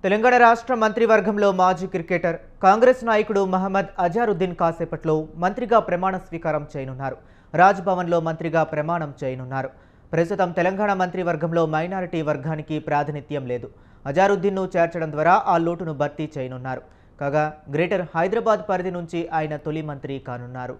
తెలంగాణ రాష్ట్ర మంత్రివర్గంలో మాజీ క్రికెటర్ కాంగ్రెస్ నాయకుడు మహమ్మద్ అజారుద్దీన్ కాసేపట్లో మంత్రిగా ప్రమాణ స్వీకారం చేయనున్నారు. రాజ్భవన్లో మంత్రిగా ప్రమాణం చేయనున్నారు. ప్రస్తుతం తెలంగాణ మంత్రివర్గంలో మైనారిటీ వర్గానికి ప్రాతినిధ్యం లేదు. అజారుద్దీన్ను చేర్చడం ద్వారా ఆ లోటును భర్తీ చేయనున్నారు. కాగా గ్రేటర్ హైదరాబాద్ పరిధి నుంచి ఆయన తొలి మంత్రి కానున్నారు.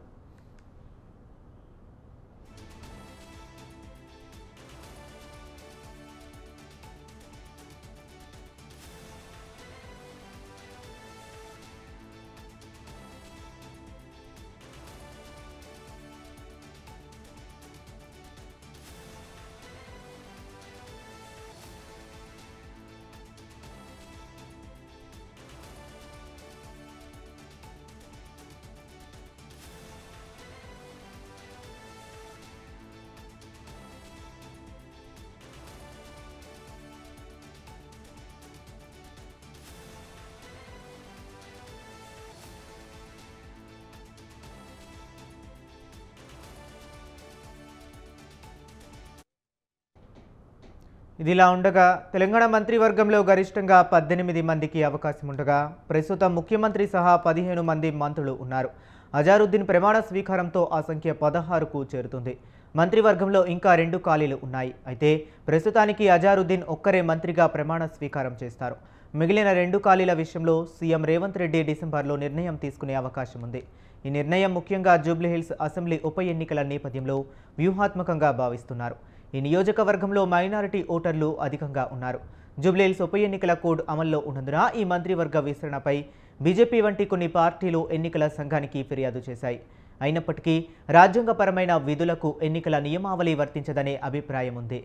ఇదిలా ఉండగా తెలంగాణ మంత్రివర్గంలో గరిష్టంగా 18 మందికి అవకాశం ఉండగా ప్రస్తుతం ముఖ్యమంత్రి సహా 15 మంది మంత్రులు ఉన్నారు. అజారుద్దీన్ ప్రమాణ స్వీకారంతో ఆ సంఖ్య 16కు చేరుతుంది. మంత్రివర్గంలో ఇంకా 2 ఖాళీలు ఉన్నాయి. అయితే ప్రస్తుతానికి అజారుద్దీన్ ఒక్కరే మంత్రిగా ప్రమాణ స్వీకారం చేస్తారు. మిగిలిన 2 ఖాళీల విషయంలో సీఎం రేవంత్ రెడ్డి డిసెంబర్లో నిర్ణయం తీసుకునే అవకాశం ఉంది. ఈ నిర్ణయం ముఖ్యంగా జూబ్లీహిల్స్ అసెంబ్లీ ఉప ఎన్నికల నేపథ్యంలో వ్యూహాత్మకంగా భావిస్తున్నారు. ఈ నియోజకవర్గంలో మైనారిటీ ఓటర్లు అధికంగా ఉన్నారు. జూబ్లీహిల్స్ ఉప ఎన్నికల కోడ్ అమల్లో ఉన్నందున ఈ మంత్రివర్గ విస్తరణపై బీజేపీ వంటి కొన్ని పార్టీలు ఎన్నికల సంఘానికి ఫిర్యాదు చేశాయి. అయినప్పటికీ రాజ్యాంగపరమైన విధులకు ఎన్నికల నియమావళి వర్తించదనే అభిప్రాయం ఉంది.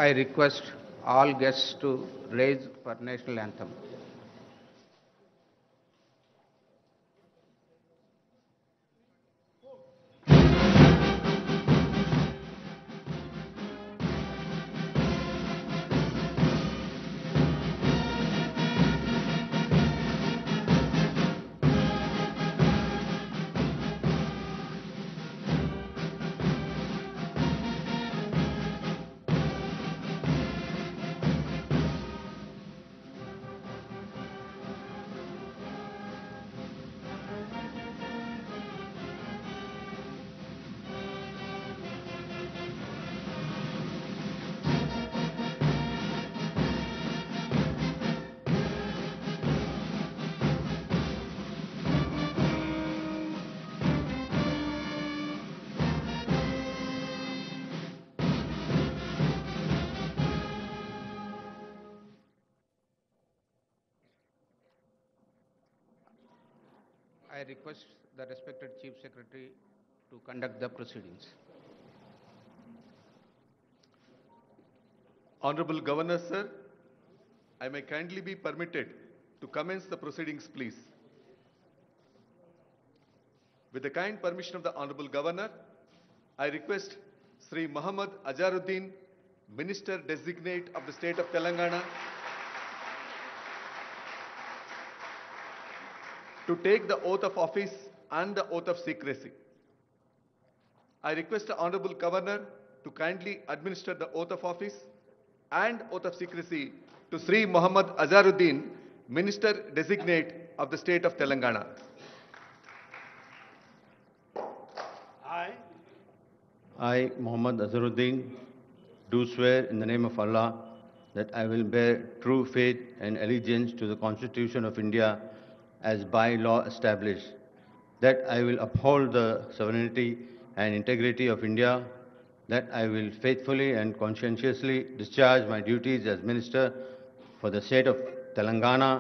I request all guests to raise for national anthem. I request the respected Chief Secretary to conduct the proceedings. Honorable Governor, sir, I may kindly be permitted to commence the proceedings, please. With the kind permission of the Honorable Governor, I request Sri Muhammad Azaruddin, Minister Designate of the State of Telangana, to take the oath of office and the oath of secrecy. I request the Honorable Governor to kindly administer the oath of office and oath of secrecy to Sri Muhammad Azaruddin, Minister Designate of the State of Telangana. I, Muhammad Azaruddin, do swear in the name of Allah that I will bear true faith and allegiance to the Constitution of India as by law established, that I will uphold the sovereignty and integrity of India, that I will faithfully and conscientiously discharge my duties as Minister for the State of Telangana,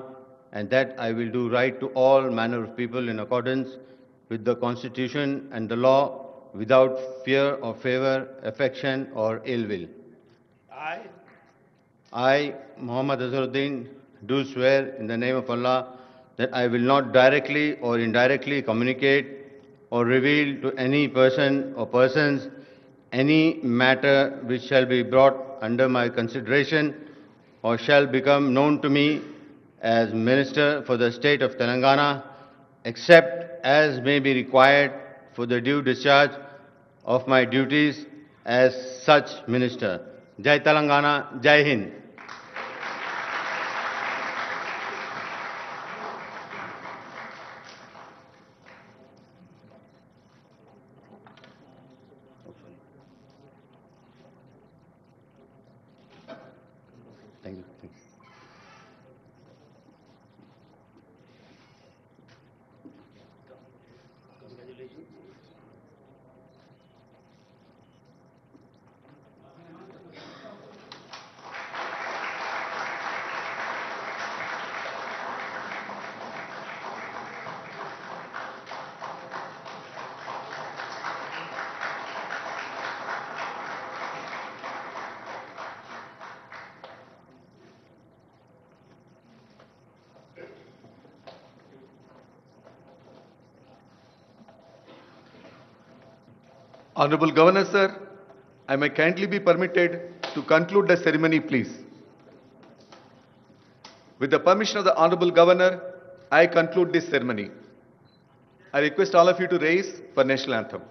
and that I will do right to all manner of people in accordance with the Constitution and the law without fear or favor, affection or ill will. I, Muhammad Azaruddin, do swear in the name of Allah that I will not directly or indirectly communicate, or reveal to any person or persons any matter which shall be brought under my consideration or shall become known to me as Minister for the State of Telangana, except as may be required for the due discharge of my duties as such Minister. Jai Telangana, Jai Hind. Thank you. Thank you. Honorable Governor, sir, I may kindly be permitted to conclude the ceremony, please. With the permission of the Honorable Governor, I conclude this ceremony. I request all of you to rise for national anthem.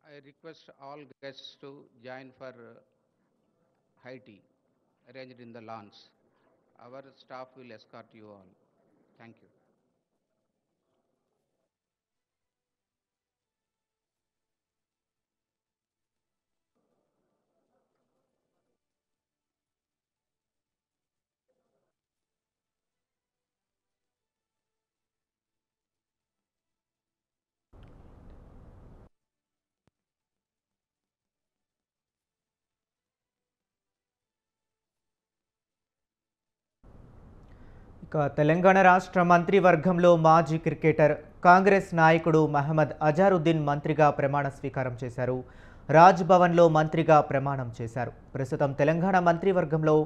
I request all guests to join for high tea arranged in the lawns. Our staff will escort you all. Thank you. ఇక తెలంగాణ రాష్ట్ర మంత్రివర్గంలో మాజీ cricketer Congress నాయకుడు మహమ్మద్ అజారుద్దీన్ మంత్రిగా ప్రమాణ స్వీకారం చేశారు. రాజ్ భవన్లో మంత్రిగా ప్రమాణం చేశారు. ప్రస్తుతం తెలంగాణ మంత్రివర్గంలో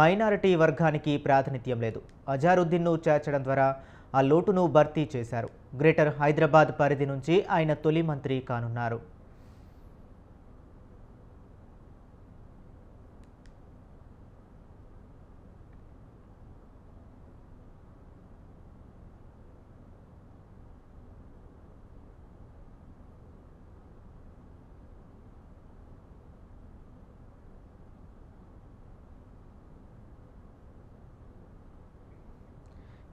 మైనారిటీ వర్గానికి ప్రాతినిధ్యం లేదు. అజారుద్దీన్ను చేర్చడం ద్వారా ఆ లోటును భర్తీ చేశారు. గ్రేటర్ హైదరాబాద్ పరిధి నుంచి ఆయన తొలి మంత్రి కానున్నారు.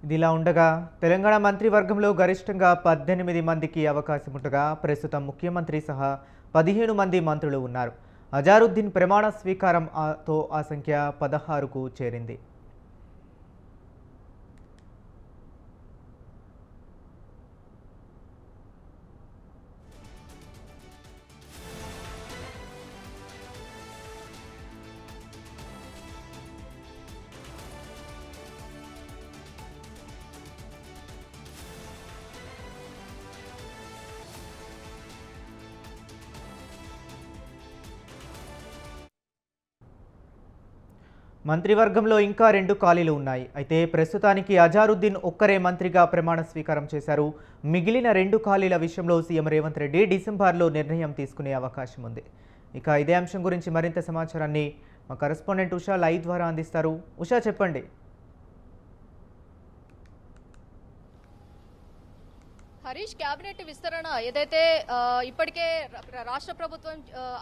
ఇదిలా ఉండగా తెలంగాణ మంత్రివర్గంలో గరిష్టంగా 18 మందికి అవకాశం ఉండగా ప్రస్తుతం ముఖ్యమంత్రి సహా 15 మంది మంత్రులు ఉన్నారు. అజారుద్దీన్ ప్రమాణ స్వీకారంతో ఆ సంఖ్య 16కు చేరింది. మంత్రివర్గంలో ఇంకా 2 ఖాళీలు ఉన్నాయి. అయితే ప్రస్తుతానికి అజారుద్దీన్ ఒక్కరే మంత్రిగా ప్రమాణ స్వీకారం చేశారు. మిగిలిన 2 ఖాళీల విషయంలో సీఎం రేవంత్ రెడ్డి డిసెంబర్లో నిర్ణయం తీసుకునే అవకాశం ఉంది. ఇక ఇదే అంశం గురించి మరింత సమాచారాన్ని మా కరెస్పాండెంట్ ఉషా లైవ్ ద్వారా అందిస్తారు. ఉషా, చెప్పండి. హరీష్, కేబినెట్ విస్తరణ ఏదైతే ఇప్పటికే రాష్ట్ర ప్రభుత్వం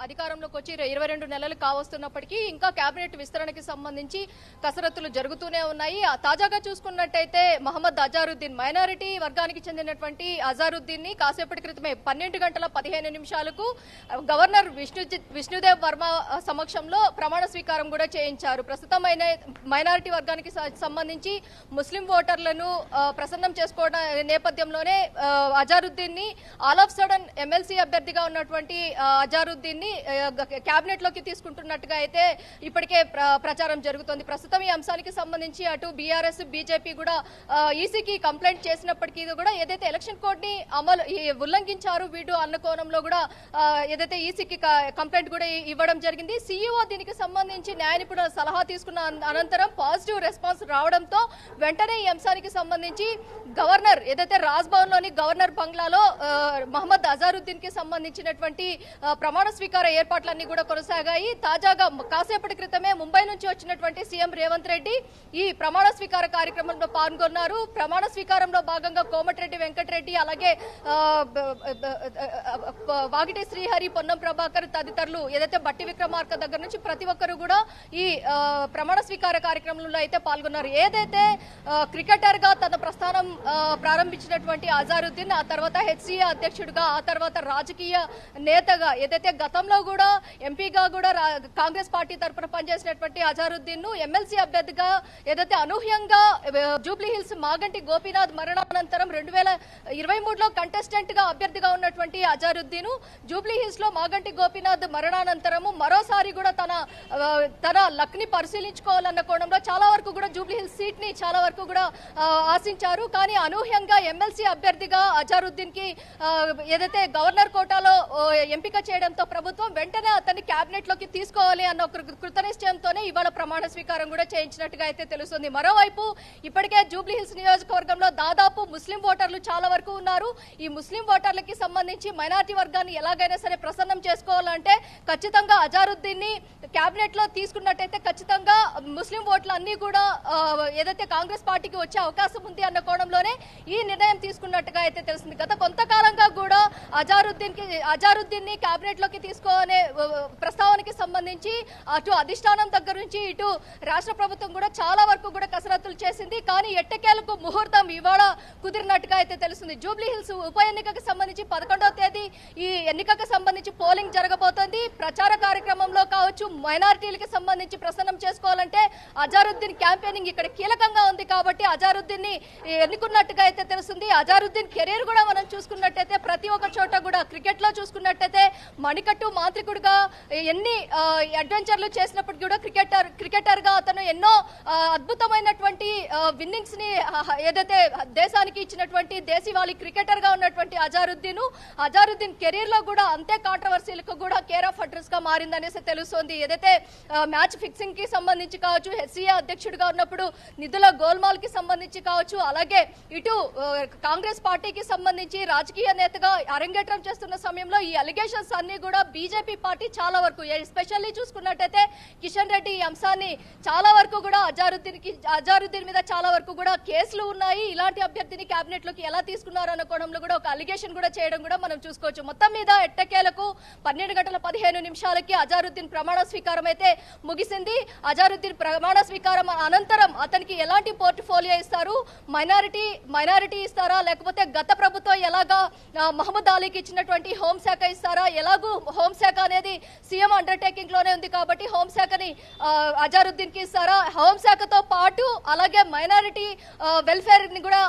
అధికారంలోకి వచ్చి 22 నెలలు కావస్తున్నప్పటికీ ఇంకా కేబినెట్ విస్తరణకి సంబంధించి కసరత్తులు జరుగుతూనే ఉన్నాయి. తాజాగా చూసుకున్నట్టయితే మహమ్మద్ అజారుద్దీన్, మైనారిటీ వర్గానికి చెందినటువంటి అజారుద్దీన్ ని కాసేపటి క్రితమే 12:15 గవర్నర్ విష్ణుదేవ్ వర్మ సమక్షంలో ప్రమాణ స్వీకారం కూడా చేయించారు. ప్రస్తుతం మైనారిటీ వర్గానికి సంబంధించి ముస్లిం ఓటర్లను ప్రసన్నం చేసుకోవడం నేపథ్యంలోనే అజారుద్దీన్ ని ఆల్ ఆఫ్ సడన్ ఎమ్మెల్సీ అభ్యర్థిగా ఉన్నటువంటి అజారుద్దీన్ ని కేబినెట్ లోకి తీసుకుంటున్నట్టుగా అయితే ఇప్పటికే ప్రచారం జరుగుతోంది. ప్రస్తుతం ఈ అంశానికి సంబంధించి అటు బీఆర్ఎస్, బీజేపీ కూడా ఈసీకి కంప్లైంట్ చేసినప్పటికీ కూడా ఏదైతే ఎలక్షన్ కోడ్ ని ఉల్లంఘించారు వీడు అన్న కోణంలో కూడా ఏదైతే ఈసీకి కంప్లైంట్ కూడా ఇవ్వడం జరిగింది. సీఈఓ దీనికి సంబంధించి న్యాయ నిపుణుల సలహా తీసుకున్న అనంతరం పాజిటివ్ రెస్పాన్స్ రావడంతో వెంటనే ఈ అంశానికి సంబంధించి గవర్నర్ ఏదైతే రాజ్ భవన్ లోని గవర్నర్ బంగ్లాలో మహమ్మద్ అజారుద్దీన్ కి సంబంధించినటువంటి ప్రమాణ స్వీకార ఏర్పాట్లన్నీ కూడా కొనసాగాయి. తాజాగా కాసేపటి క్రితమే ముంబై నుంచి వచ్చినటువంటి సీఎం రేవంత్ రెడ్డి ఈ ప్రమాణ స్వీకార కార్యక్రమంలో పాల్గొన్నారు. ప్రమాణ స్వీకారంలో భాగంగా కోమటిరెడ్డి వెంకటరెడ్డి, అలాగే వాగిటి శ్రీహరి, పొన్నం ప్రభాకర్ తదితరులు ఏదైతే బట్టి విక్రమార్క దగ్గర నుంచి ప్రతి ఒక్కరు కూడా ఈ ప్రమాణ స్వీకార కార్యక్రమంలో అయితే పాల్గొన్నారు. ఏదైతే క్రికెటర్ గా తన ప్రస్థానం ప్రారంభించినటువంటి అజారుద్దీన్, ఆ తర్వాత హెచ్సిఏ అధ్యక్షుడిగా, ఆ తర్వాత రాజకీయ నేతగా, ఏదైతే గతంలో కూడా ఎంపీగా కూడా కాంగ్రెస్ పార్టీ తరఫున పనిచేసినటువంటి అజారుద్దీన్ ను ఎమ్మెల్సీ అభ్యర్థిగా ఏదైతే అనూహ్యంగా జూబ్లీహిల్స్ మాగంటి గోపీనాథ్ మరణానంతరం 2023లో కంటెస్టెంట్ గా అభ్యర్థిగా ఉన్నటువంటి అజారుద్దీన్ జూబ్లీహిల్స్ లో మాగంటి గోపీనాథ్ మరణానంతరము మరోసారి కూడా తన లక్ ని పరిశీలించుకోవాలన్న కోణంలో చాలా వరకు కూడా జూబ్లీహిల్స్ సీట్ ని చాలా వరకు కూడా ఆశించారు. కానీ అనూహ్యంగా ఎమ్మెల్సీ అభ్యర్థిగా అజారుద్దీన్ కి ఏదైతే గవర్నర్ కోటాలో ఎంపిక చేయడంతో ప్రభుత్వం వెంటనే అతన్ని కేబినెట్ లోకి తీసుకోవాలి అన్న ఒక కృతనిశ్చయంతోనే ఇవాళ ప్రమాణ స్వీకారం కూడా చేయించినట్టుగా అయితే తెలుస్తుంది. మరోవైపు ఇప్పటికే జూబ్లీహిల్స్ నియోజకవర్గంలో దాదాపు ముస్లిం ఓటర్లు చాలా వరకు ఉన్నారు. ఈ ముస్లిం ఓటర్లకి సంబంధించి మైనారిటీ వర్గాన్ని ఎలాగైనా సరే ప్రసన్నం చేసుకోవాలంటే ఖచ్చితంగా అజారుద్దీన్ ని కేబినెట్ లో తీసుకున్నట్టయితే ఖచ్చితంగా ముస్లిం ఓట్లు అన్ని కూడా ఏదైతే కాంగ్రెస్ పార్టీకి వచ్చే అవకాశం ఉంది అన్న కోణంలోనే ఈ నిర్ణయం తీసుకున్నట్టుగా అయితే తెలుస్తుంది. గత కొంతకాలంగా కూడా అజారుద్దీన్ ని కేబినెట్ లోకి తీసుకోనే ప్రస్తావనకి సంబంధించి అటు అధిష్టానం దగ్గర నుంచి ఇటు రాష్ట్ర ప్రభుత్వం కూడా చాలా వరకు కూడా కసరత్తులు చేసింది. కానీ ఎట్టకేలకు ముహూర్తం ఇవాళ కుదిరినట్టుగా అయితే తెలుస్తుంది. జూబ్లీహిల్స్ ఉప ఎన్నికకు సంబంధించి 11వ తేదీ ఈ ఎన్నికకు సంబంధించి పోలింగ్ జరగబోతోంది. ప్రచార కార్యక్రమంలో కావచ్చు, మైనారిటీలకు సంబంధించి ప్రసన్నం చేసుకోవాలంటే అజారుద్దీన్ క్యాంపెయినింగ్ ఇక్కడ కీలకంగా ఉంది. కాబట్టి అజారుద్దీన్ ని ఎన్నుకున్నట్టుగా అయితే తెలుస్తుంది. అజారుద్దీన్ కెరీర్ కూడా మనం చూసుకున్నట్టయితే ప్రతి ఒక్క చోట కూడా క్రికెట్ లో చూసుకున్నట్టయితే మణికట్టు మాంత్రికుడిగా ఎన్ని అడ్వెంచర్లు చేసినప్పటికీ కూడా క్రికెటర్ గా అతను ఎన్నో అద్భుతమైనటువంటి విన్నింగ్స్ ని ఏదైతే దేశానికి ఇచ్చినటువంటి దేశీవాళీ క్రికెటర్ గా ఉన్నటువంటి అజారుద్దీన్ కెరీర్ లో కూడా అంతే కాంట్రవర్సీలకు కూడా కేర్ ఆఫ్ అడ్రస్ గా మారిందనేసి తెలుస్తోంది. ఏదైతే మ్యాచ్ ఫిక్సింగ్ కి సంబంధించి కావచ్చు, హెచ్సిఏ అధ్యక్షుడిగా ఉన్నప్పుడు నిధుల గోల్మాల్ కి సంబంధించి కావచ్చు, అలాగే ఇటు కాంగ్రెస్ పార్టీకి సంబంధించి రాజకీయ నేతగా అరంగేట్రం చేస్తున్న సమయంలో ఈ అలిగేషన్స్ అన్ని కూడా బీజేపీ పార్టీ చాలా వరకు ఎస్పెషల్లీ చూసుకున్నట్టయితే కిషన్ రెడ్డి ఈ అంశాన్ని చాలా వరకు కూడా అజారుద్దీన్ మీద చాలా వరకు కూడా కేసులు ఉన్నాయి. ఇలాంటి అభ్యర్థిని కేబినెట్ లోకి ఎలా తీసుకున్నారు అన్న కోణంలో కూడా ఒక అలిగేషన్ కూడా చేయడం కూడా మనం చూసుకోవచ్చు. మొత్తం మీద ఎట్టకేలకు 12:15 అజారుద్దీన్ ప్రమాణ స్వీకారం అయితే ముగిసింది. అజారుద్దీన్ ప్రమాణ స్వీకారం అనంతరం అతనికి ఎలాంటి పోర్ట్ఫోలియో ఇస్తారు, మైనారిటీ ఇస్తారా, లేకపోతే గత ప్రభుత్వం ఎలాగా మహమ్మద్ అలీకి ఇచ్చినటువంటి హోంశాఖ ఇస్తారా, ఎలాగూ హోంశాఖ అనేది సీఎం అండర్టేకింగ్ లోనే ఉంది కాబట్టి హోంశాఖని అజారుద్దీన్ కి ఇస్తారా, హోంశాఖతో పాటు అలాగే మైనారిటీ వెల్ఫేర్ ని కూడా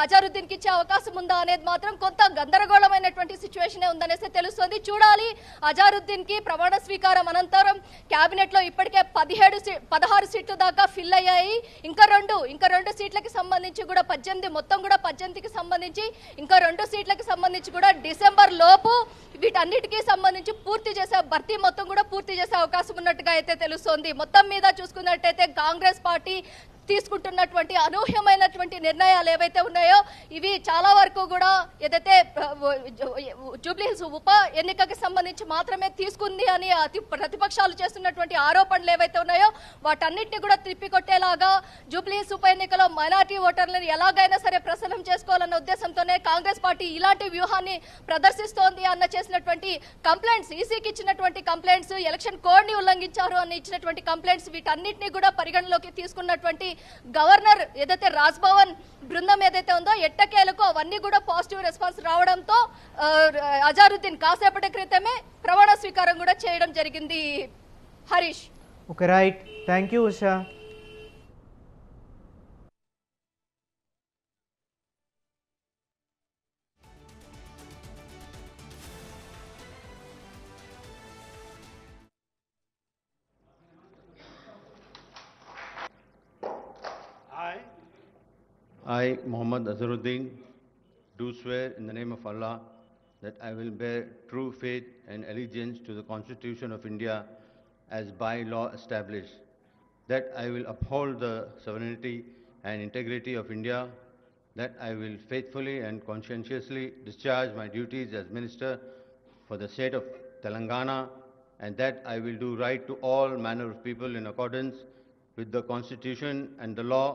అజారుద్దీన్ కి ఇచ్చే అవకాశం ఉందా అనేది మాత్రం కొంత గందరగోళమైనటువంటి సిచ్యువేషన్ ఉందనేసి తెలుస్తుంది. చూడాలి. అజారుద్దీన్ కి ప్రమాణ స్వీకారం అనంతరం కేబినెట్ లో ఇప్పటికే 16 సీట్లు దాకా ఫిల్ అయ్యాయి. ఇంకా రెండు సీట్లకి సంబంధించి కూడా 18 మొత్తం కూడా 18కి సంబంధించి ఇంకా 2 సీట్లకి సంబంధించి కూడా డిసెంబర్ లోపు వీటన్నిటికీ సంబంధించి భర్తీ మొత్తం కూడా పూర్తి చేసే అవకాశం ఉన్నట్టుగా అయితే తెలుస్తోంది. మొత్తం మీద చూసుకున్నట్టయితే కాంగ్రెస్ పార్టీ తీసుకుంటున్నటువంటి అనూహ్యమైనటువంటి నిర్ణయాలు ఏవైతే ఉన్నాయో ఇవి చాలా వరకు కూడా ఏదైతే జూబ్లీహిల్స్ ఉప ఎన్నికకి సంబంధించి మాత్రమే తీసుకుంది అని ప్రతిపక్షాలు చేస్తున్నటువంటి ఆరోపణలు ఏవైతే ఉన్నాయో వాటన్నిటిని కూడా తిప్పికొట్టేలాగా జూబ్లీహిల్స్ ఉప ఎన్నికలో మైనారిటీ ఓటర్లను ఎలాగైనా సరే ప్రసన్నం చేసుకోవాలన్న ఉద్దేశంతోనే కాంగ్రెస్ పార్టీ ఇలాంటి వ్యూహాన్ని ప్రదర్శిస్తోంది అన్న చేసినటువంటి కంప్లైంట్స్, ఈసీకి ఇచ్చినటువంటి కంప్లైంట్స్, ఎలక్షన్ కోడ్ ని ఉల్లంఘించారు అని ఇచ్చినటువంటి కంప్లైంట్స్ వీటన్నిటిని కూడా పరిగణలోకి తీసుకున్నటువంటి గవర్నర్ ఏదైతే రాజ్భవన్ బృందం ఏదైతే ఉందో ఎట్టకేలకు అవన్నీ కూడా పాజిటివ్ రెస్పాన్స్ రావడంతో అజారుద్దీన్ కాసేపటి క్రితమే ప్రమాణ స్వీకారం కూడా చేయడం జరిగింది. Harish. Okay, right. Thank you Usha. I, Mohammad Azharuddin, do swear in the name of Allah that I will bear true faith and allegiance to the Constitution of India as by law established, that I will uphold the sovereignty and integrity of India, that I will faithfully and conscientiously discharge my duties as Minister for the state of Telangana, and that I will do right to all manner of people in accordance with the Constitution and the law.